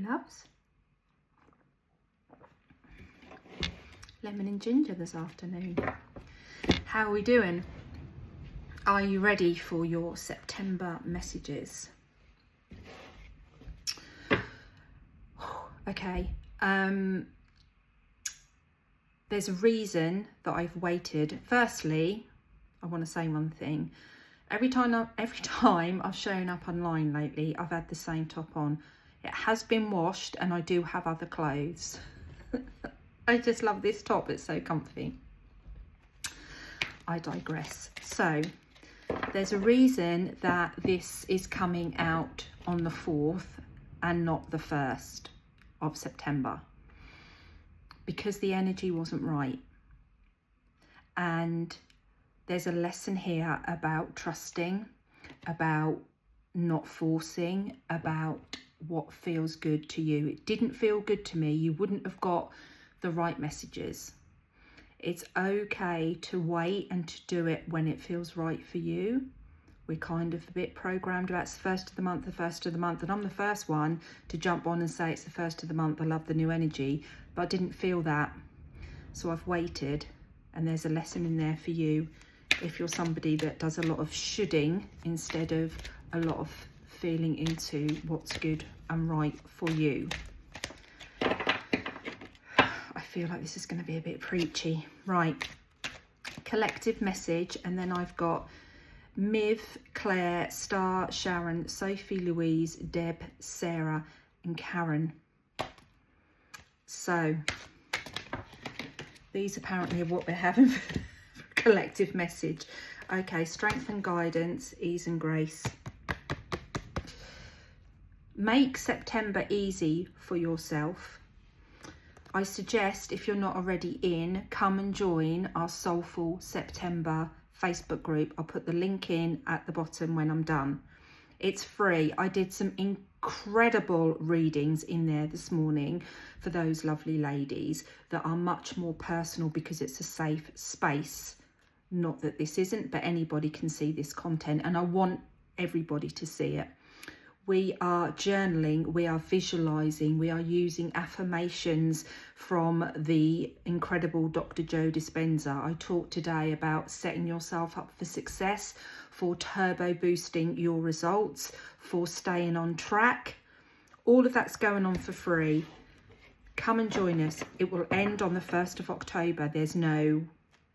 loves. Lemon and ginger this afternoon. How are we doing? Are you ready for your September messages? Okay. There's a reason that I've waited. Firstly, I want to say one thing. Every time I've shown up online lately, I've had the same top on. It has been washed and I do have other clothes. I just love this top, it's so comfy. I digress. So, there's a reason that this is coming out on the 4th and not the 1st of September. Because the energy wasn't right. And there's a lesson here about trusting, about not forcing, about what feels good to you. It didn't feel good to me. You wouldn't have got the right messages. It's okay to wait and to do it when it feels right for you. We're kind of a bit programmed about it's the first of the month, and I'm the first one to jump on and say it's the first of the month. I love the new energy, but I didn't feel that. So I've waited, and there's a lesson in there for you if you're somebody that does a lot of shoulding instead of a lot of feeling into what's good and right for you. I feel like this is going to be a bit preachy. Right, collective message, and then I've got Miv, Claire, Star, Sharon, Sophie, Louise, Deb, Sarah and Karen. So these apparently are what we're having for collective message. Okay, strength and guidance, ease and grace. Make September easy for yourself. I suggest, if you're not already in, come and join our Soulful September Facebook group. I'll put the link in at the bottom when I'm done. It's free. I did some incredible readings in there this morning for those lovely ladies that are much more personal because it's a safe space. Not that this isn't, but anybody can see this content, and I want everybody to see it. We are journaling, we are visualizing, we are using affirmations from the incredible Dr. Joe Dispenza. I talked today about setting yourself up for success, for turbo boosting your results, for staying on track. All of that's going on for free. Come and join us. It will end on the 1st of October.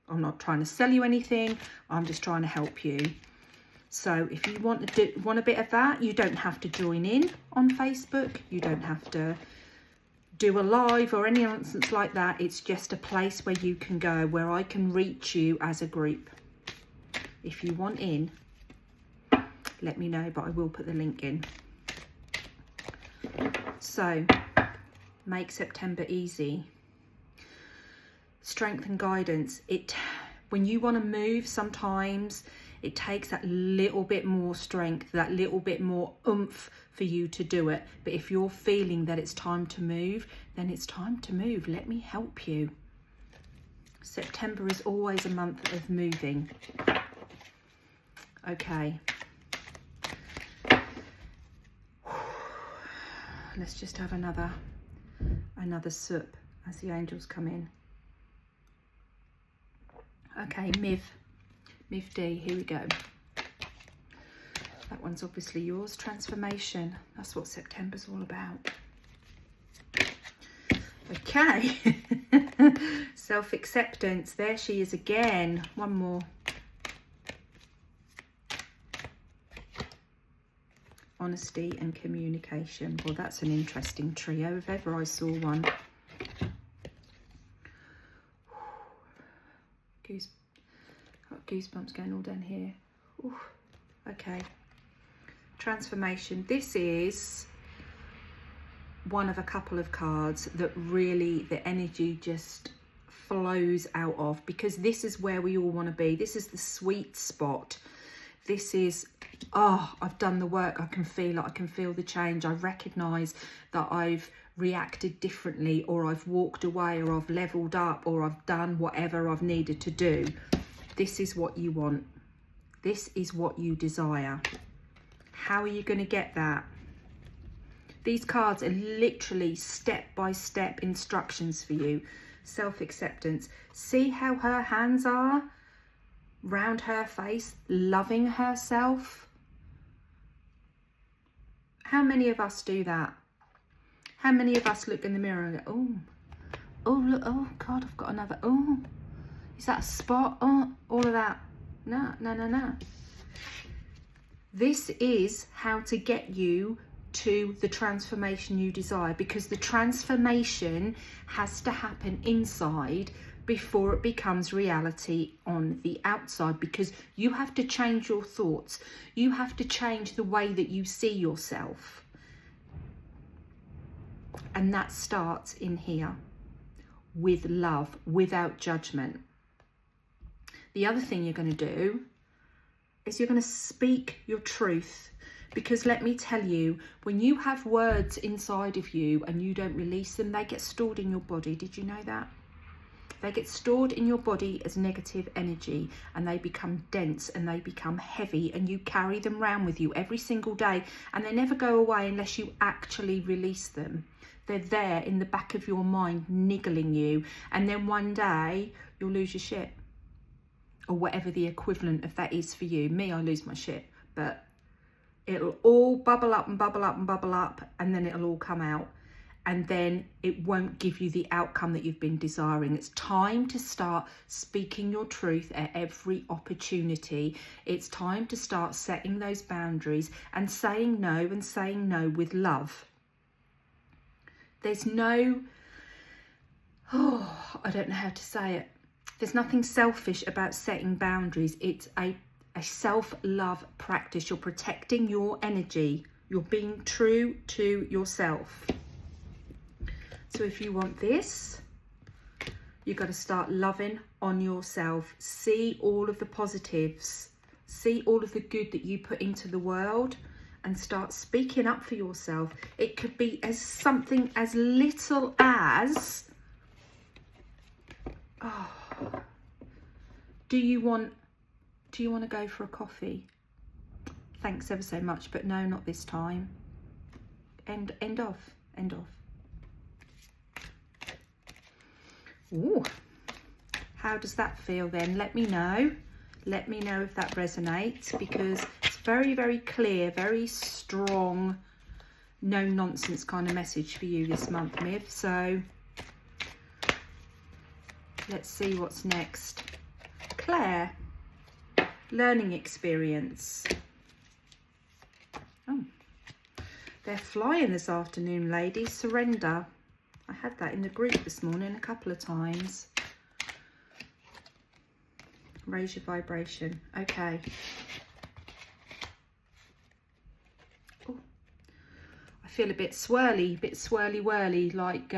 I'm not trying to sell you anything. I'm just trying to help you. So if you want a bit of that, you don't have to join in on Facebook. You don't have to do a live or any nonsense like that. It's just a place where you can go, where I can reach you as a group. If you want in, let me know, but I will put the link in. So, make September easy. Strength and guidance. When you want to move, sometimes it takes that little bit more strength, that little bit more oomph for you to do it. But if you're feeling that it's time to move, then it's time to move. Let me help you. September is always a month of moving. Okay. Let's just have another sip as the angels come in. Okay, Miv D, here we go. That one's obviously yours. Transformation. That's what September's all about. Okay. Self-acceptance. There she is again. One more. Honesty and communication. Well, that's an interesting trio if ever I saw one. Goosebumps going all down here. Ooh, okay. Transformation. This is one of a couple of cards that really the energy just flows out of, because this is where we all want to be. This is the sweet spot. This is, I've done the work. I can feel it. I can feel the change. I recognise that I've reacted differently, or I've walked away, or I've leveled up, or I've done whatever I've needed to do. This is what you want. This is what you desire. How are you going to get that? These cards are literally step-by-step instructions for you. Self-acceptance. See how her hands are round her face, loving herself? How many of us do that? How many of us look in the mirror and go, oh, look, oh God, I've got another, oh, is that a spot? Oh, all of that. No, no, no, no. This is how to get you to the transformation you desire, because the transformation has to happen inside before it becomes reality on the outside, because you have to change your thoughts. You have to change the way that you see yourself. And that starts in here with love, without judgment. The other thing you're going to do is you're going to speak your truth. Because let me tell you, when you have words inside of you and you don't release them, they get stored in your body. Did you know that? They get stored in your body as negative energy, and they become dense and they become heavy, and you carry them around with you every single day, and they never go away unless you actually release them. They're there in the back of your mind, niggling you, and then one day you'll lose your shit, or whatever the equivalent of that is for you. Me, I lose my shit, but it'll all bubble up and bubble up and bubble up, and then it'll all come out, and then it won't give you the outcome that you've been desiring. It's time to start speaking your truth at every opportunity. It's time to start setting those boundaries and saying no with love. There's no, I don't know how to say it. There's nothing selfish about setting boundaries. It's a self-love practice. You're protecting your energy. You're being true to yourself. So if you want this, you've got to start loving on yourself. See all of the positives. See all of the good that you put into the world, and start speaking up for yourself. It could be as something as little as, do you want to go for a coffee? Thanks ever so much, but no, not this time. End off. Ooh, how does that feel then? Let me know. Let me know if that resonates, because it's very, very clear, very strong, no nonsense kind of message for you this month, Miv. So let's see what's next. Claire, learning experience. Oh, they're flying this afternoon, ladies. Surrender. I had that in the group this morning a couple of times. Raise your vibration. Okay. Ooh. I feel a bit swirly-whirly, like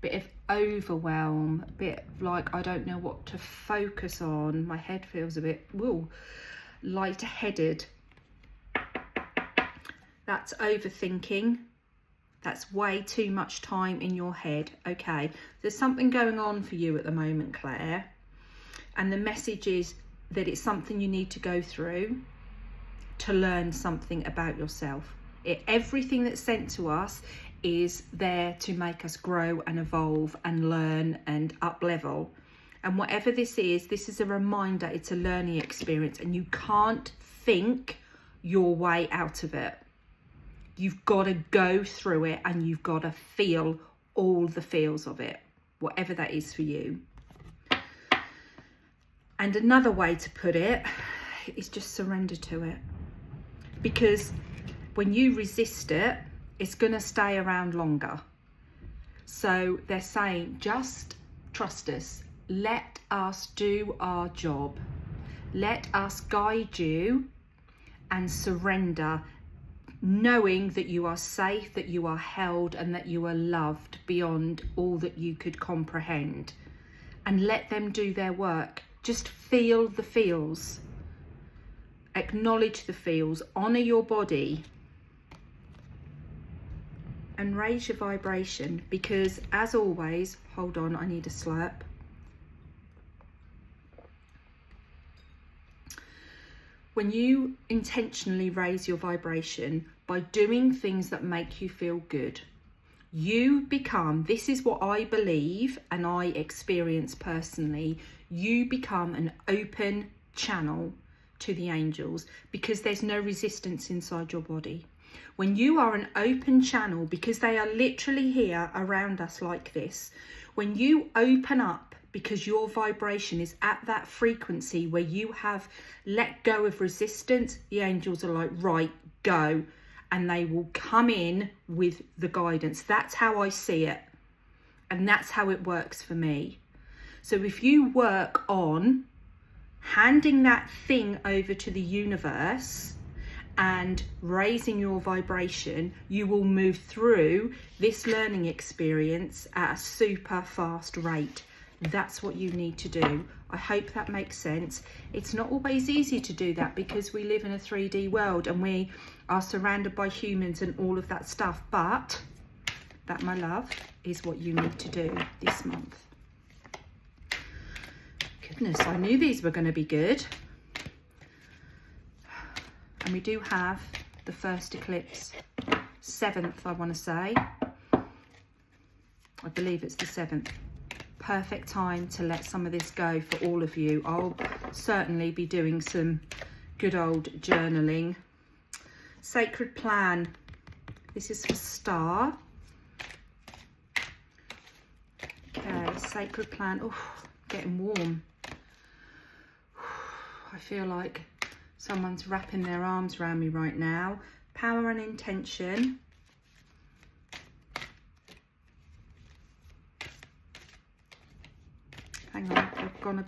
bit of overwhelm, a bit like I don't know what to focus on. My head feels a bit light-headed. That's overthinking. That's way too much time in your head. Okay, there's something going on for you at the moment, Claire, and the message is that it's something you need to go through to learn something about yourself. Everything that's sent to us is there to make us grow and evolve and learn and up level. And whatever this is a reminder. It's a learning experience, and you can't think your way out of it. You've got to go through it, and you've got to feel all the feels of it, whatever that is for you. And another way to put it is just surrender to it. Because when you resist it, it's going to stay around longer. So they're saying, just trust us. Let us do our job. Let us guide you, and surrender, knowing that you are safe, that you are held, and that you are loved beyond all that you could comprehend. And let them do their work. Just feel the feels. Acknowledge the feels. Honor your body. And raise your vibration, because as always, hold on, I need a slurp. When you intentionally raise your vibration by doing things that make you feel good. You become, this is what I believe and I experience personally, you become an open channel to the angels because there's no resistance inside your body. When you are an open channel, because they are literally here around us like this, when you open up because your vibration is at that frequency where you have let go of resistance, the angels are like, right, go. And they will come in with the guidance. That's how I see it. And that's how it works for me. So if you work on handing that thing over to the universe and raising your vibration, you will move through this learning experience at a super fast rate. That's what you need to do. I hope that makes sense. It's not always easy to do that because we live in a 3D world and we are surrounded by humans and all of that stuff. But that, my love, is what you need to do this month. Goodness, I knew these were going to be good. And we do have the first eclipse, 7th, I want to say. I believe it's the 7th. Perfect time to let some of this go for all of you. I'll certainly be doing some good old journaling. Sacred plan. This is for Star. Okay, sacred plan. Oh, getting warm. I feel like someone's wrapping their arms around me right now. Power and intention. Hang on, they've gone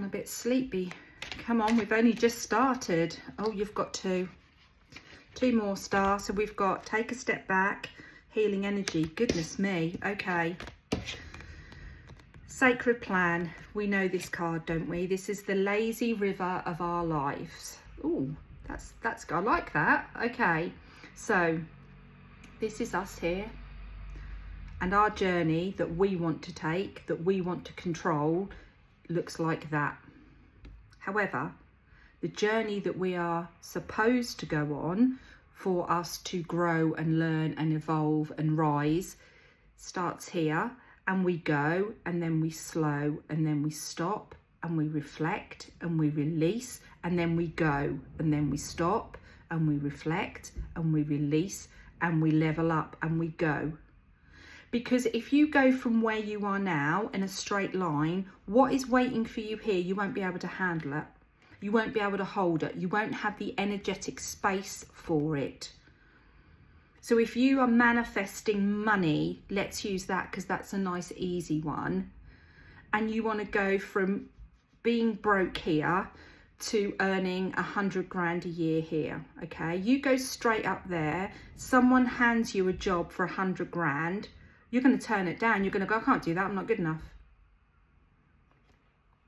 a bit sleepy. Come on, we've only just started. Oh, you've got two more, Star. So we've got take a step back, healing energy. Goodness me. Okay. Sacred plan. We know this card, don't we? This is the lazy river of our lives. Oh, that's I like that. Okay. So this is us here. And our journey that we want to take, that we want to control, looks like that. However, the journey that we are supposed to go on for us to grow and learn and evolve and rise starts here, and we go, and then we slow, and then we stop, and we reflect, and we release, and then we go, and then we stop, and we reflect, and we release, and we level up, and we go. Because if you go from where you are now in a straight line, what is waiting for you here, you won't be able to handle it. You won't be able to hold it. You won't have the energetic space for it. So if you are manifesting money, let's use that because that's a nice easy one, and you want to go from being broke here to earning 100 grand a year here, okay? You go straight up there, someone hands you a job for 100 grand, you're going to turn it down. You're going to go, I can't do that. I'm not good enough.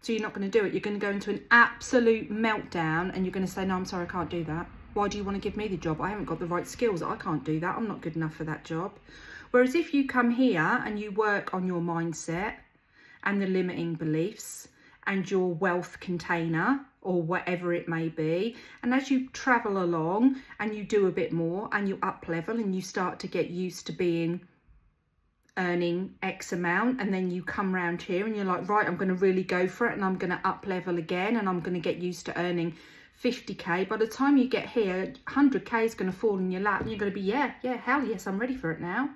So you're not going to do it. You're going to go into an absolute meltdown and you're going to say, no, I'm sorry, I can't do that. Why do you want to give me the job? I haven't got the right skills. I can't do that. I'm not good enough for that job. Whereas if you come here and you work on your mindset and the limiting beliefs and your wealth container or whatever it may be, and as you travel along and you do a bit more and you up level and you start to get used to being earning X amount, and then you come round here and you're like, right, I'm going to really go for it and I'm going to up level again and I'm going to get used to earning 50k. By the time you get here, 100k is going to fall in your lap and you're going to be, yeah, hell yes, I'm ready for it now.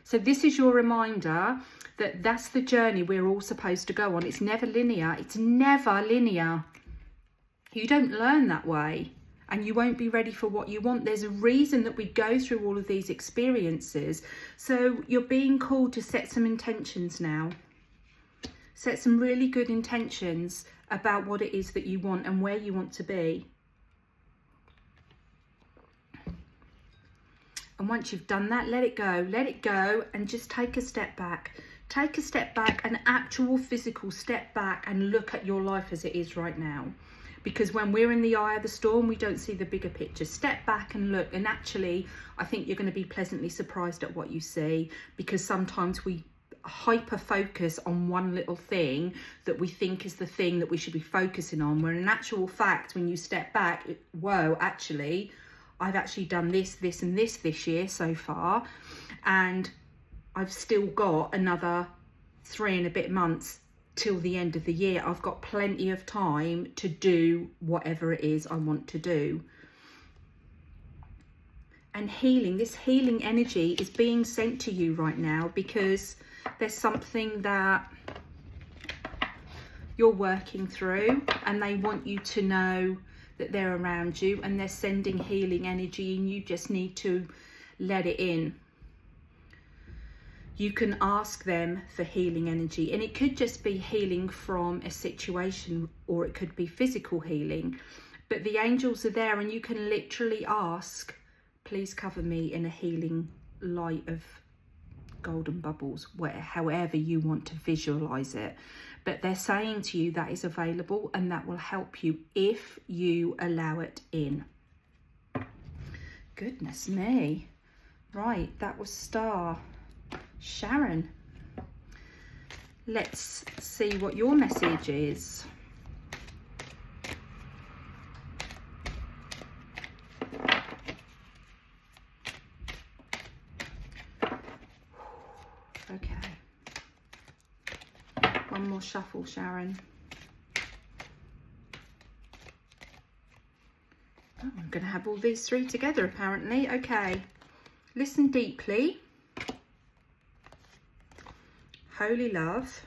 So this is your reminder that that's the journey we're all supposed to go on. It's never linear. It's never linear. You don't learn that way. And you won't be ready for what you want. There's a reason that we go through all of these experiences. So you're being called to set some intentions now. Set some really good intentions about what it is that you want and where you want to be. And once you've done that, let it go and just take a step back. Take a step back, an actual physical step back, and look at your life as it is right now. Because when we're in the eye of the storm, we don't see the bigger picture. Step back and look. And actually, I think you're going to be pleasantly surprised at what you see. Because sometimes we hyper focus on one little thing that we think is the thing that we should be focusing on, where in actual fact, when you step back, whoa, actually, I've actually done this, this and this year so far, and I've still got another 3 and a bit months till the end of the year. I've got plenty of time to do whatever it is I want to do. And healing, this healing energy is being sent to you right now because there's something that you're working through, and they want you to know that they're around you, and they're sending healing energy, and you just need to let it in. You can ask them for healing energy, and it could just be healing from a situation, or it could be physical healing, but the angels are there, and you can literally ask, please cover me in a healing light of golden bubbles, however you want to visualize it. But they're saying to you that is available, and that will help you if you allow it in. Goodness me. Right, that was Star. Sharon, let's see what your message is. Okay, one more shuffle, Sharon. Oh, I'm going to have all these 3 together apparently. Okay, listen deeply. Holy love,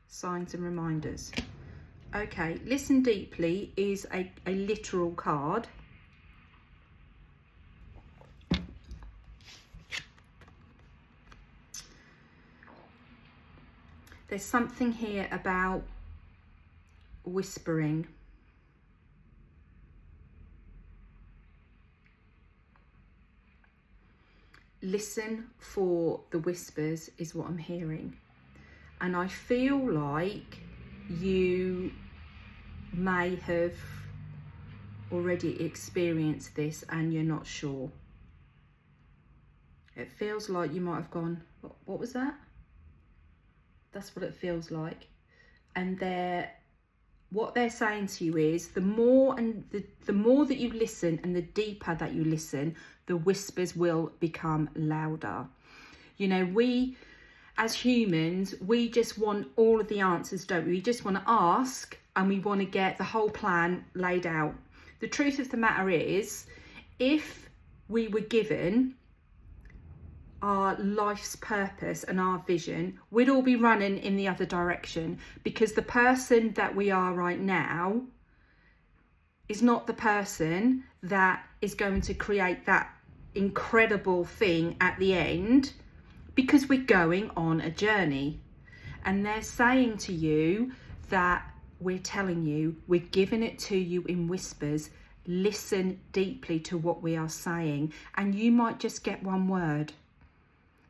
signs and reminders. Okay, listen deeply is a literal card. There's something here about whispering. Listen for the whispers is what I'm hearing. And I feel like you may have already experienced this and you're not sure. It feels like you might have gone, what was that? That's what it feels like. And what they're saying to you is the more that you listen and the deeper that you listen, the whispers will become louder. You know, we as humans, we just want all of the answers, don't we? We just want to ask and we want to get the whole plan laid out. The truth of the matter is, if we were given our life's purpose and our vision, we'd all be running in the other direction, because the person that we are right now is not the person that is going to create that incredible thing at the end, because we're going on a journey. And they're saying to you that we're telling you, we're giving it to you in whispers. Listen deeply to what we are saying, and you might just get one word.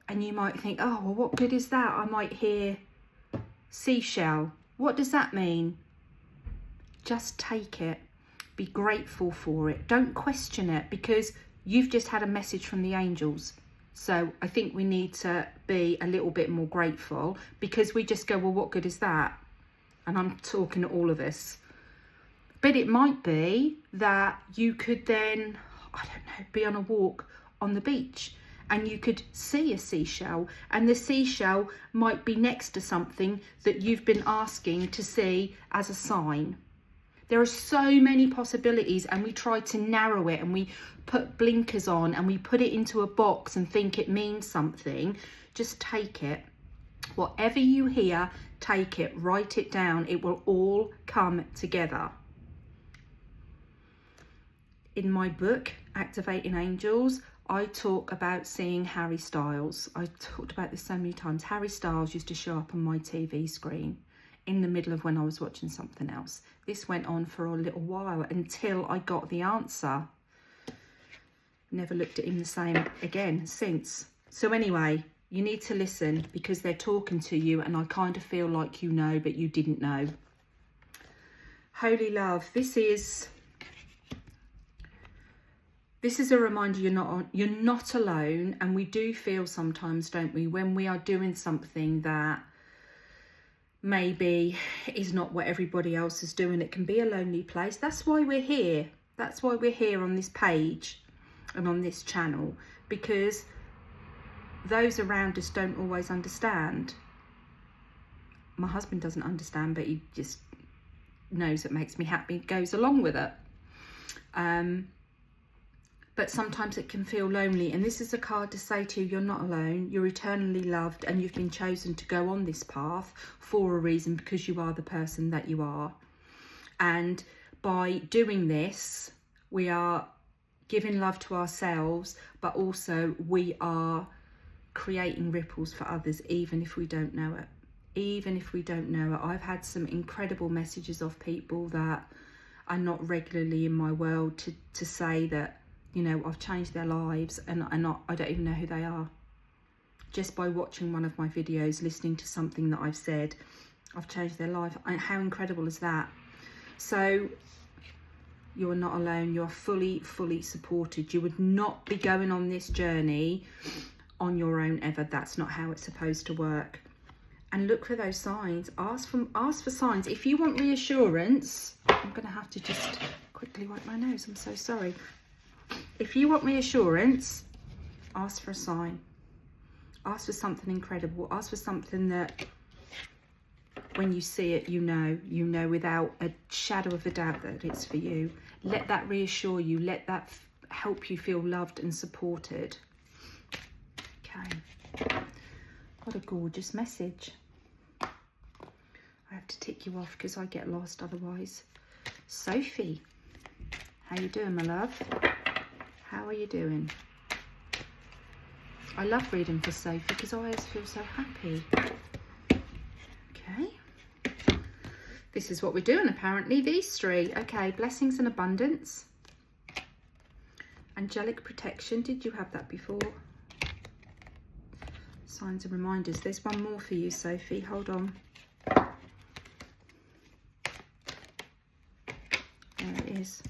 And you might think, oh, well, what good is that? I might hear seashell. What does that mean? Just take it. Be grateful for it. Don't question it, because you've just had a message from the angels. So I think we need to be a little bit more grateful, because we just go, well, what good is that? And I'm talking to all of us. But it might be that you could then, I don't know, be on a walk on the beach, and you could see a seashell, and the seashell might be next to something that you've been asking to see as a sign. There are so many possibilities, and we try to narrow it, and we put blinkers on, and we put it into a box and think it means something. Just take it. Whatever you hear, take it, write it down. It will all come together. In my book, Activating Angels, I talk about seeing Harry Styles. I talked about this so many times. Harry Styles used to show up on my TV screen in the middle of when I was watching something else. This went on for a little while until I got the answer. Never looked at him the same again since. So anyway, you need to listen, because they're talking to you, and I kind of feel like you know, but you didn't know. Holy love, this is This is a reminder you're not alone, and we do feel sometimes, don't we, when we are doing something that maybe is not what everybody else is doing. It can be a lonely place. That's why we're here. That's why we're here on this page and on this channel, because those around us don't always understand. My husband doesn't understand, but he just knows it makes me happy, goes along with it. But sometimes it can feel lonely, and this is a card to say to you, you're not alone, you're eternally loved, and you've been chosen to go on this path for a reason, because you are the person that you are. And by doing this, we are giving love to ourselves, but also we are creating ripples for others, even if we don't know it. Even if we don't know it. I've had some incredible messages of people that are not regularly in my world to say that, you know, I've changed their lives, and I don't even know who they are. Just by watching one of my videos, listening to something that I've said, I've changed their life. And how incredible is that? So you're not alone. You're fully supported. You would not be going on this journey on your own ever. That's not how it's supposed to work. And look for those signs. Ask for signs. If you want reassurance, I'm going to have to just quickly wipe my nose. I'm so sorry. If you want reassurance, ask for a sign. Ask for something incredible. Ask for something that when you see it, you know without a shadow of a doubt that it's for you. Let that reassure you. Let that help you feel loved and supported. Okay. What a gorgeous message. I have to tick you off because I get lost otherwise. Sophie, how you doing, my love? How are you doing? I love reading for Sophie because I always feel so happy. Okay. This is what we're doing apparently, these three. Okay, blessings and abundance. Angelic protection. Did you have that before? Signs and reminders. There's one more for you, Sophie. Hold on. There it is.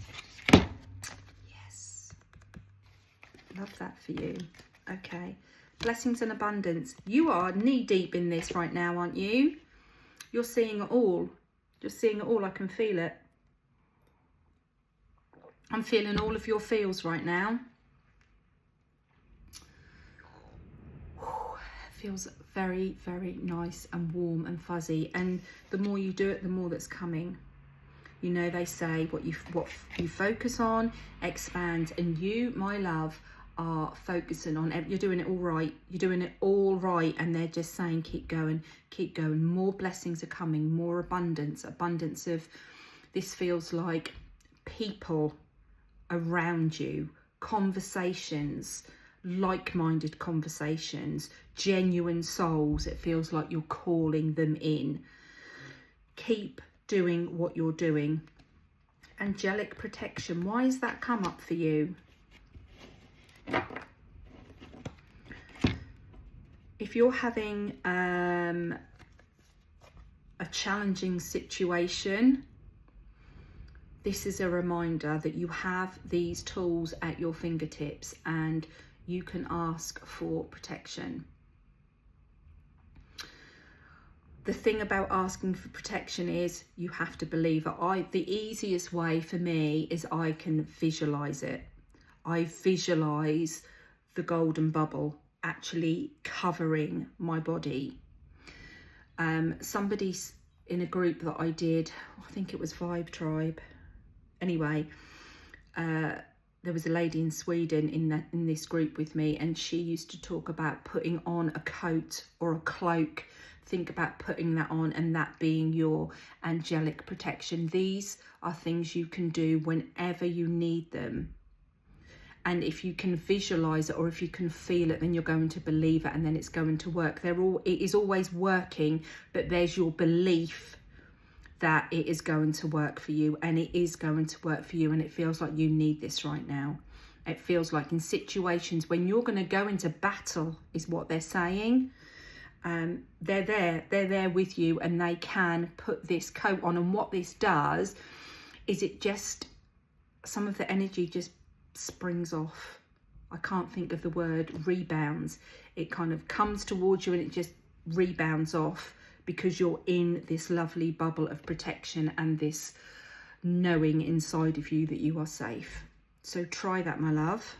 Yes. Love that for you. Okay. Blessings and abundance. You are knee deep in this right now, aren't you? You're seeing it all. Just seeing it all. I can feel it. I'm feeling all of your feels right now. Feels very nice and warm and fuzzy, and the more you do it, the more that's coming. You know, they say what you focus on expands, and you, my love, are focusing on, you're doing it all right. You're doing it all right, and they're just saying keep going, keep going. More blessings are coming, more abundance of, this feels like people around you, conversations, like-minded conversations, genuine souls. It feels like you're calling them in. Keep doing what you're doing. Angelic protection. Why has that come up for you? If you're having a challenging situation, this is a reminder that you have these tools at your fingertips and you can ask for protection. The thing about asking for protection is you have to believe it. The easiest way for me is I can visualize it. I visualize the golden bubble actually covering my body. Somebody's in a group that I did, I think it was Vibe Tribe. Anyway, there was a lady in Sweden in this group with me, and she used to talk about putting on a coat or a cloak. Think about putting that on and that being your angelic protection. These are things you can do whenever you need them. And if you can visualize it or if you can feel it, then you're going to believe it and then it's going to work. It is always working, but there's your belief that it is going to work for you, and it is going to work for you, and it feels like you need this right now. It feels like in situations when you're going to go into battle, is what they're saying. They're there with you, and they can put this coat on. And what this does is it just, some of the energy just springs off. I can't think of the word, rebounds. It kind of comes towards you and it just rebounds off because you're in this lovely bubble of protection and this knowing inside of you that you are safe. So try that, my love.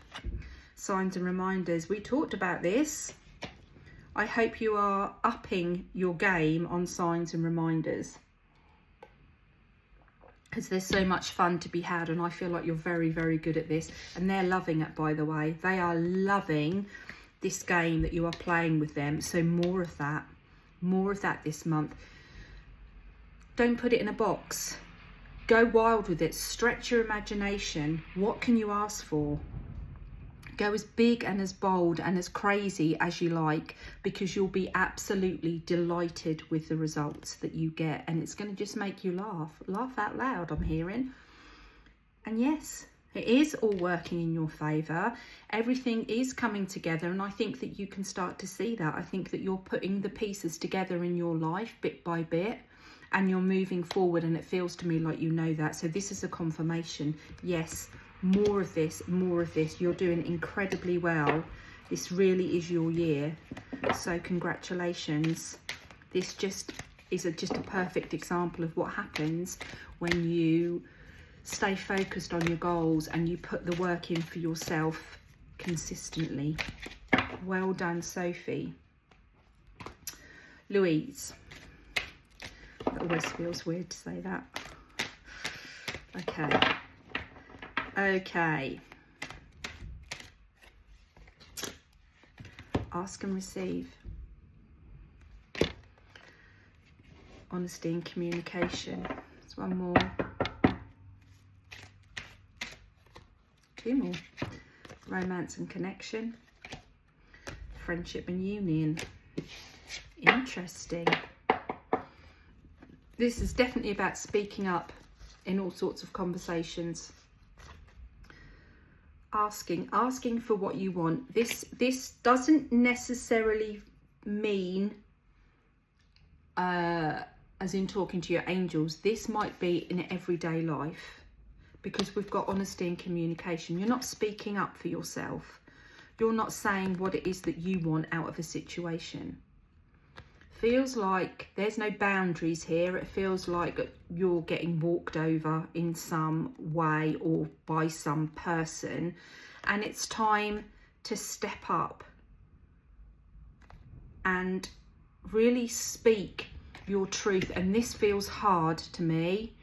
Signs and reminders. We talked about this. I hope you are upping your game on signs and reminders, because there's so much fun to be had, and I feel like you're very, very good at this. And they're loving it, by the way. They are loving this game that you are playing with them. So more of that this month. Don't put it in a box. Go wild with it. Stretch your imagination. What can you ask for? Go as big and as bold and as crazy as you like, because you'll be absolutely delighted with the results that you get, and it's going to just make you laugh out loud, I'm hearing. And yes, it is all working in your favour. Everything is coming together, and I think that you can start to see that. I think that you're putting the pieces together in your life bit by bit, and you're moving forward, and it feels to me like you know that. So this is a confirmation. Yes, more of this, more of this. You're doing incredibly well. This really is your year. So congratulations. This just is just a perfect example of what happens when you stay focused on your goals and you put the work in for yourself consistently. Well done, Sophie. Louise. That always feels weird to say that. Okay. Ask and receive. Honesty and communication. There's one more. Two more. Romance and connection. Friendship and union. Interesting. This is definitely about speaking up in all sorts of conversations. Asking for what you want. This doesn't necessarily mean as in talking to your angels. This might be in everyday life, because we've got honesty and communication. You're not speaking up for yourself. You're not saying what it is that you want out of a situation. Feels like there's no boundaries here. It feels like you're getting walked over in some way or by some person, and it's time to step up and really speak your truth. And this feels hard to me.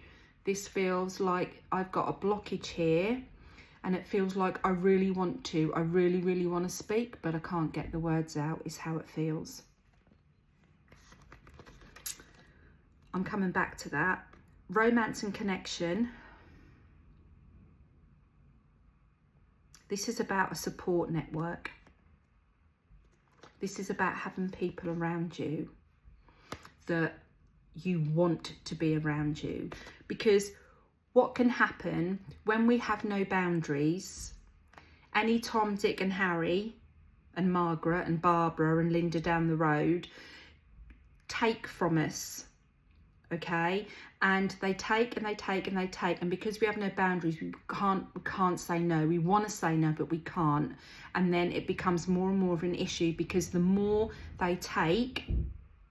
This feels like I've got a blockage here, and it feels like I really want to. I really, really want to speak, but I can't get the words out, is how it feels. I'm coming back to that. Romance and connection. This is about a support network. This is about having people around you that you want to be around you. Because what can happen when we have no boundaries, any Tom, Dick and Harry and Margaret and Barbara and Linda down the road take from us. Okay, and they take and they take and they take, and because we have no boundaries, we can't say no. We want to say no, but we can't, and then it becomes more and more of an issue, because the more they take,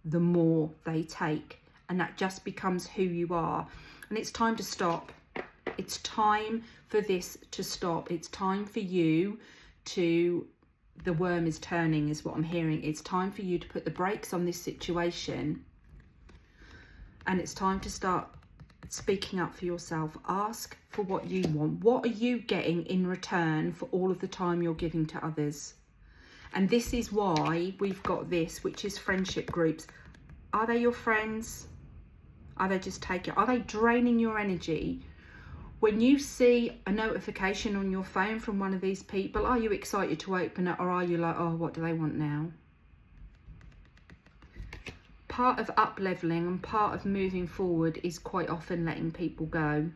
the more they take, and that just becomes who you are. And it's time to stop. It's time for this to stop. It's time for you to, the worm is turning is what I'm hearing. It's time for you to put the brakes on this situation. And it's time to start speaking up for yourself. Ask for what you want. What are you getting in return for all of the time you're giving to others? And this is why we've got this, which is friendship groups. Are they your friends? Are they just taking? Are they draining your energy? When you see a notification on your phone from one of these people, are you excited to open it, or are you like, oh, what do they want now? Part of up-leveling and part of moving forward is quite often letting people go.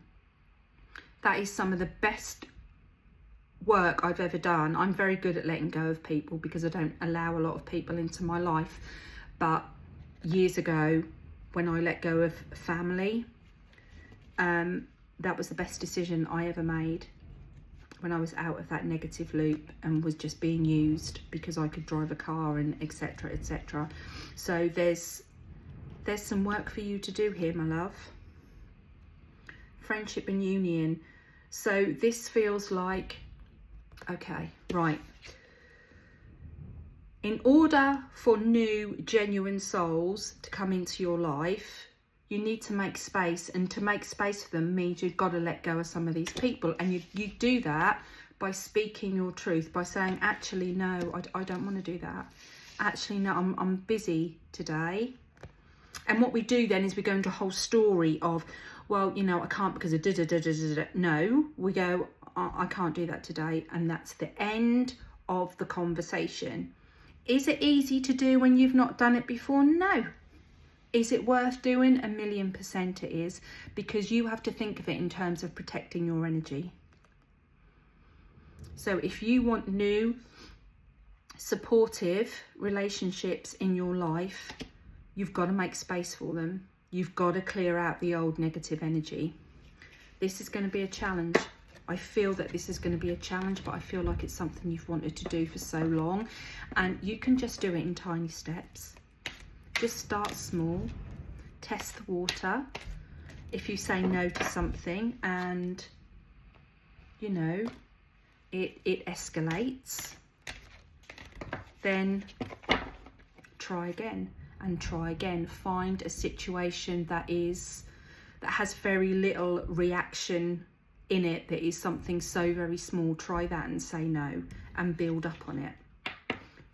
That is some of the best work I've ever done. I'm very good at letting go of people because I don't allow a lot of people into my life. But years ago, when I let go of family, that was the best decision I ever made. when I was out of that negative loop and was just being used because I could drive a car and etc, etc. So there's some work for you to do here, my love. Friendship and union. So this feels like, okay, right. In order for new, genuine souls to come into your life, you need to make space, and to make space for them means you've got to let go of some of these people. And you do that by speaking your truth, by saying, actually, no, I don't want to do that. Actually, no, I'm busy today. And what we do then is we go into a whole story of, well, you know, I can't because of da-da-da-da-da-da. No, we go, I can't do that today. And that's the end of the conversation. Is it easy to do when you've not done it before? No. Is it worth doing? 1,000,000% it is, because you have to think of it in terms of protecting your energy. So if you want new, supportive relationships in your life, you've got to make space for them. You've got to clear out the old negative energy. This is going to be a challenge. I feel that this is going to be a challenge, but I feel like it's something you've wanted to do for so long, and you can just do it in tiny steps. Just start small, test the water. If you say no to something and, you know, it escalates, then try again and try again. Find a situation that has very little reaction in it, that is something so very small. Try that and say no and build up on it.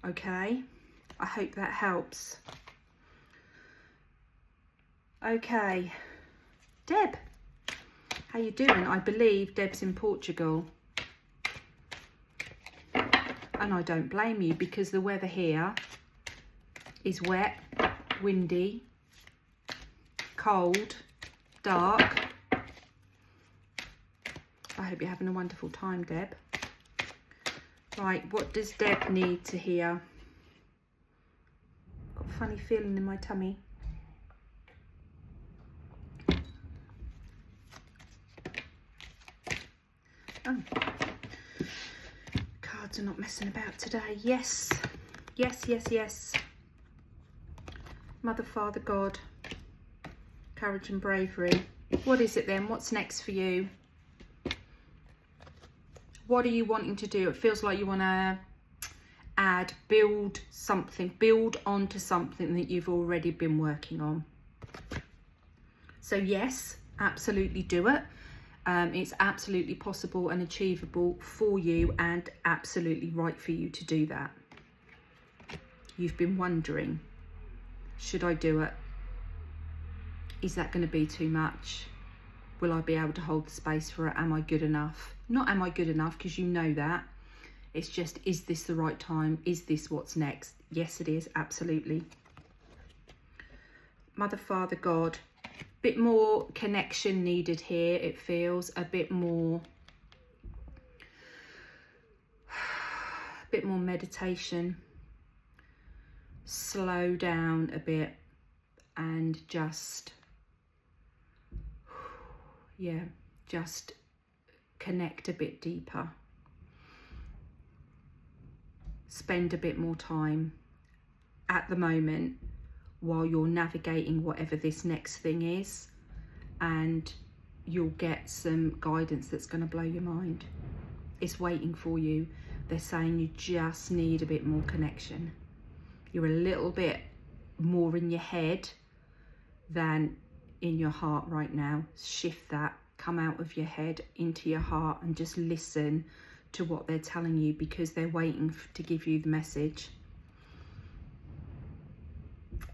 Okay, I hope that helps. Okay, Deb, how you doing? I believe Deb's in Portugal, and I don't blame you, because the weather here is wet, windy, cold, dark. I hope you're having a wonderful time, Deb. Right, what does Deb need to hear? Got a funny feeling in my tummy. Oh, cards are not messing about today. Yes, yes, yes, yes. Mother, Father, God, courage and bravery. What is it then? What's next for you? What are you wanting to do? It feels like you want to build something, build onto something that you've already been working on. So yes, absolutely do it. It's absolutely possible and achievable for you, and absolutely right for you to do that. You've been wondering, should I do it? Is that going to be too much? Will I be able to hold the space for it? Am I good enough? Not am I good enough, because you know that. It's just, is this the right time? Is this what's next? Yes, it is, absolutely. Mother, Father, God. Bit more connection needed here, it feels. A bit more meditation. Slow down a bit and just, yeah, just connect a bit deeper. Spend a bit more time at the moment while you're navigating whatever this next thing is, and you'll get some guidance that's going to blow your mind. It's waiting for you. They're saying you just need a bit more connection. You're a little bit more in your head than in your heart right now. Shift that, come out of your head into your heart, and just listen to what they're telling you, because they're waiting to give you the message.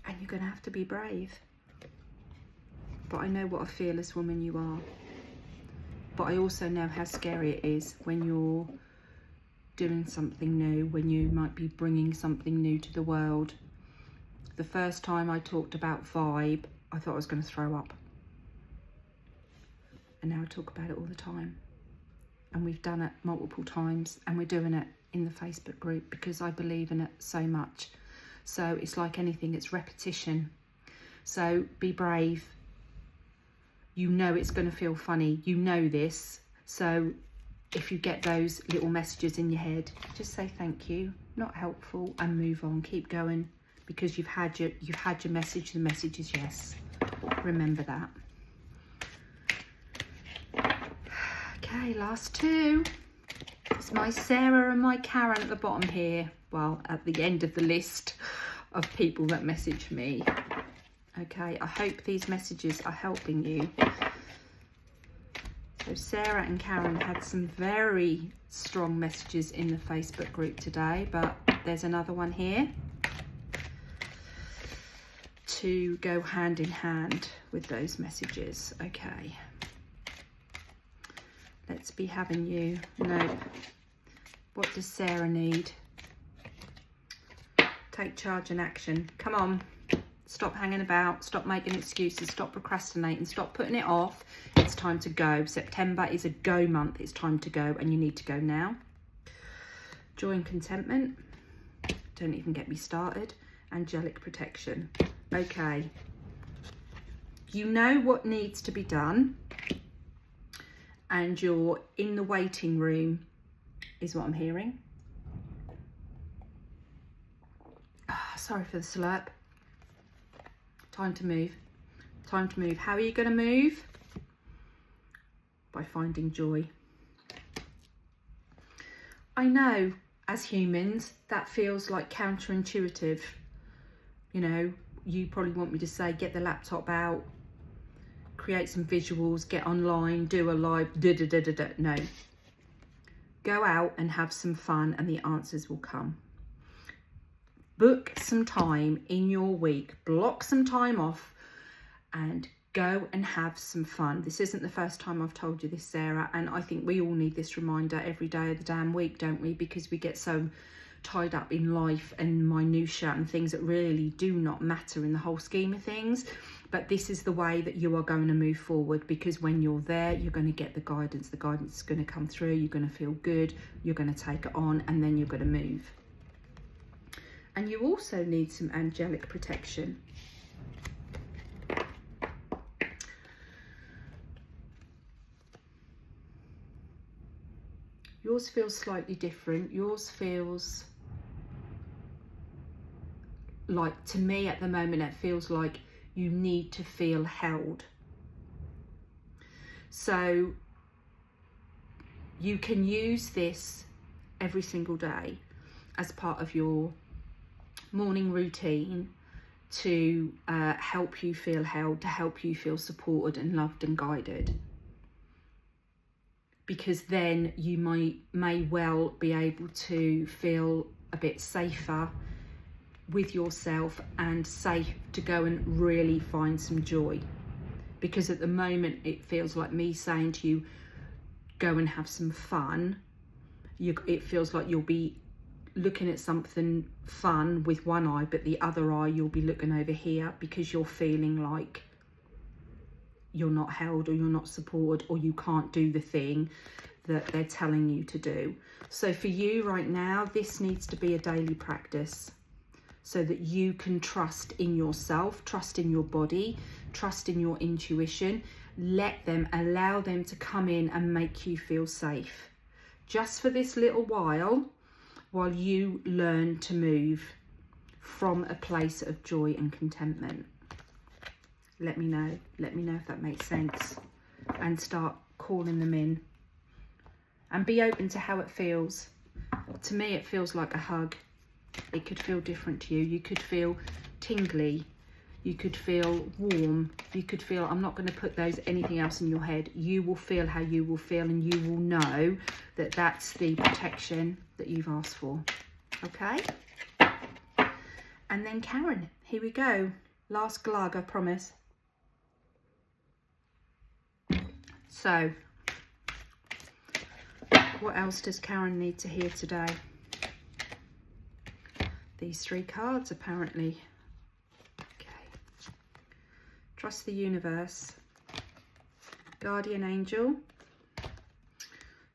And you're going to have to be brave. But I know what a fearless woman you are. But I also know how scary it is when you're doing something new, when you might be bringing something new to the world. The first time I talked about vibe, I thought I was going to throw up. And now I talk about it all the time. And we've done it multiple times, and we're doing it in the Facebook group because I believe in it so much. So it's like anything, it's repetition. So be brave. You know it's going to feel funny. You know this. So if you get those little messages in your head, just say thank you, not helpful, and move on. Keep going, because you've had your message. The message is yes. Remember that. Okay, last two. It's my Sarah and my Karen at the bottom here. Well, at the end of the list of people that message me. Okay, I hope these messages are helping you. So Sarah and Karen had some very strong messages in the Facebook group today, but there's another one here to go hand in hand with those messages. Okay. Let's be having you. Nope. What does Sarah need? Take charge and action. Come on. Stop hanging about. Stop making excuses. Stop procrastinating. Stop putting it off. It's time to go. September is a go month. It's time to go, and you need to go now. Joy and contentment. Don't even get me started. Angelic protection. Okay. You know what needs to be done, and you're in the waiting room, is what I'm hearing. Sorry for the slurp. Time to move. Time to move. How are you going to move? By finding joy. I know, as humans, that feels like counterintuitive. You know, you probably want me to say, get the laptop out, create some visuals, get online, do a live, da-da-da-da-da. No. Go out and have some fun, and the answers will come. Book some time in your week, block some time off, and go and have some fun. This isn't the first time I've told you this, Sarah, and I think we all need this reminder every day of the damn week, don't we? Because we get so tied up in life and minutiae and things that really do not matter in the whole scheme of things. But this is the way that you are going to move forward, because when you're there, you're going to get the guidance. The guidance is going to come through. You're going to feel good. You're going to take it on, and then you're going to move. And you also need some angelic protection. Yours feels slightly different. Yours feels like, to me at the moment, it feels like you need to feel held. So you can use this every single day as part of your morning routine to help you feel held, to help you feel supported and loved and guided. Because then you may well be able to feel a bit safer with yourself and safe to go and really find some joy. Because at the moment it feels like me saying to you, go and have some fun. It feels like you'll be looking at something fun with one eye, but the other eye you'll be looking over here, because you're feeling like you're not held, or you're not supported, or you can't do the thing that they're telling you to do. So for you right now, this needs to be a daily practice, so that you can trust in yourself, trust in your body, trust in your intuition. Allow them to come in and make you feel safe, just for this little while you learn to move from a place of joy and contentment. Let me know if that makes sense, and start calling them in, and be open to how it feels. To me, it feels like a hug. It could feel different to you. You could feel tingly, you could feel warm, you could feel, I'm not going to put anything else in your head. You will feel how you will feel, and you will know that that's the protection that you've asked for. Okay? And then Karen, here we go. Last glug, I promise. So, what else does Karen need to hear today? These 3 cards, apparently. Okay. Trust the universe. Guardian angel.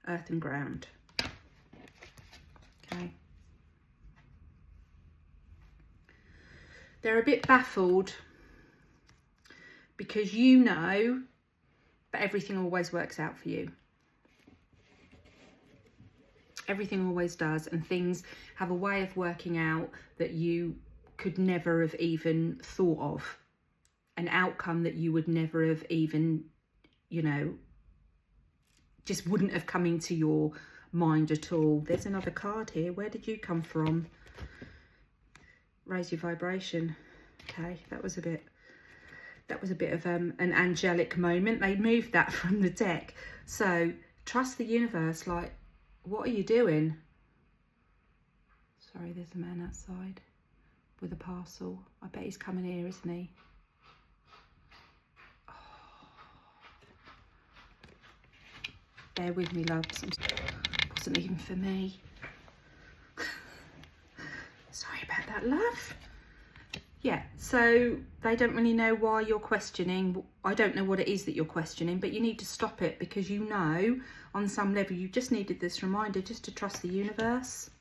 Earth and ground. Okay. They're a bit baffled, because you know, but everything always works out for you. Everything always does, and things have a way of working out that you could never have even thought of. An outcome that you would never have even, you know, just wouldn't have come into your mind at all. There's another card here. Where did you come from? Raise your vibration. Okay, that was a bit of an angelic moment. They moved that from the deck. So trust the universe. Like, what are you doing? Sorry, there's a man outside with a parcel. I bet he's coming here, isn't he? Oh. Bear with me, loves. It wasn't even for me. Sorry about that, love. Yeah, so they don't really know why you're questioning. I don't know what it is that you're questioning, but you need to stop it, because you know on some level you just needed this reminder just to trust the universe.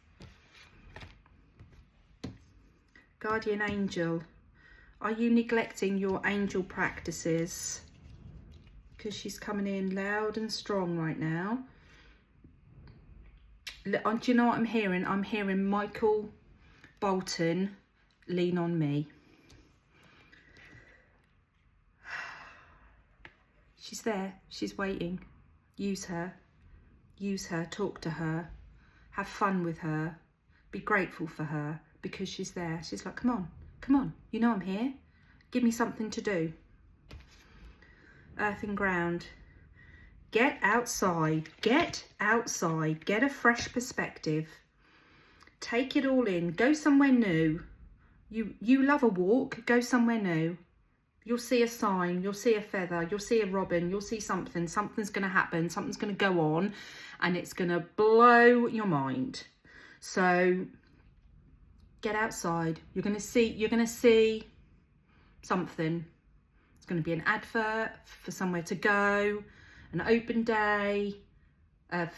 Guardian angel, are you neglecting your angel practices? Because she's coming in loud and strong right now. Do you know what I'm hearing? I'm hearing Michael Bolton, lean on me. She's there, she's waiting. Use her, talk to her, have fun with her, be grateful for her, because she's there. She's like, come on, you know I'm here. Give me something to do. Earth and ground. Get outside, get a fresh perspective. Take it all in, go somewhere new. You love a walk, go somewhere new. You'll see a sign, you'll see a feather, you'll see a robin, you'll see something. Something's going to happen, something's going to go on, and it's going to blow your mind. So get outside. You're going to see something. It's going to be an advert for somewhere to go, an open day, I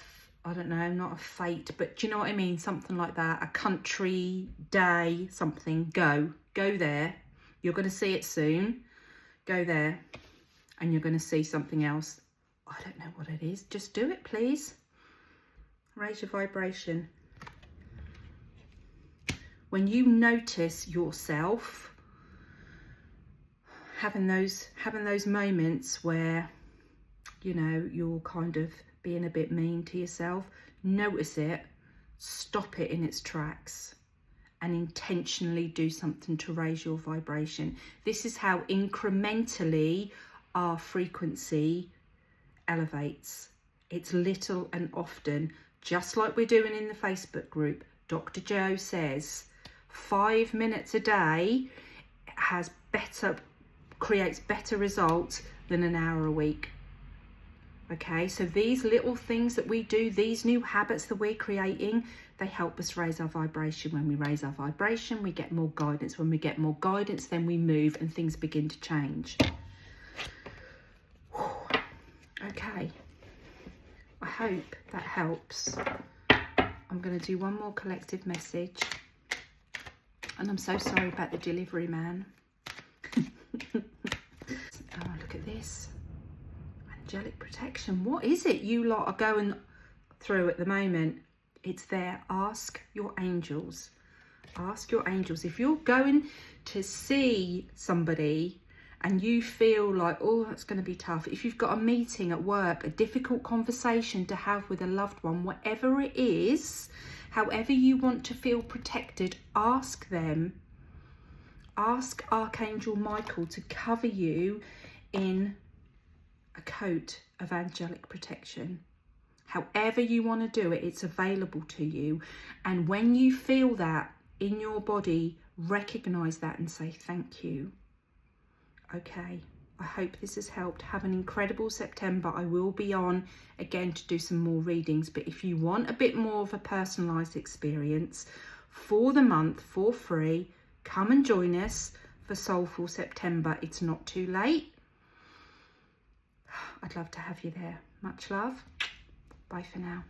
don't know, not a fete, but do you know what I mean? Something like that, a country day, something. Go there. You're going to see it soon. Go there, and you're going to see something else. I don't know what it is. Just do it, please. Raise your vibration. When you notice yourself having those moments where, you know, you're kind of being a bit mean to yourself, notice it, stop it in its tracks, and intentionally do something to raise your vibration. This is how incrementally our frequency elevates. It's little and often, just like we're doing in the Facebook group. Dr. Joe says 5 minutes a day creates better results than an hour a week. Okay, so these little things that we do, these new habits that we're creating, they help us raise our vibration. When we raise our vibration, we get more guidance. When we get more guidance, then we move and things begin to change. Okay, I hope that helps. I'm going to do one more collective message. And I'm so sorry about the delivery man. Oh, look at this. Angelic protection. What is it you lot are going through at the moment? It's there. Ask your angels. Ask your angels. If you're going to see somebody and you feel like, oh, that's going to be tough. If you've got a meeting at work, a difficult conversation to have with a loved one, whatever it is, however you want to feel protected, ask them. Ask Archangel Michael to cover you in a coat of angelic protection. However you want to do it, it's available to you. And when you feel that in your body, recognize that and say thank you. Okay, I hope this has helped. Have an incredible September. I will be on again to do some more readings, but if you want a bit more of a personalized experience for the month for free, come and join us for Soulful September. It's not too late. I'd love to have you there. Much love. Bye for now.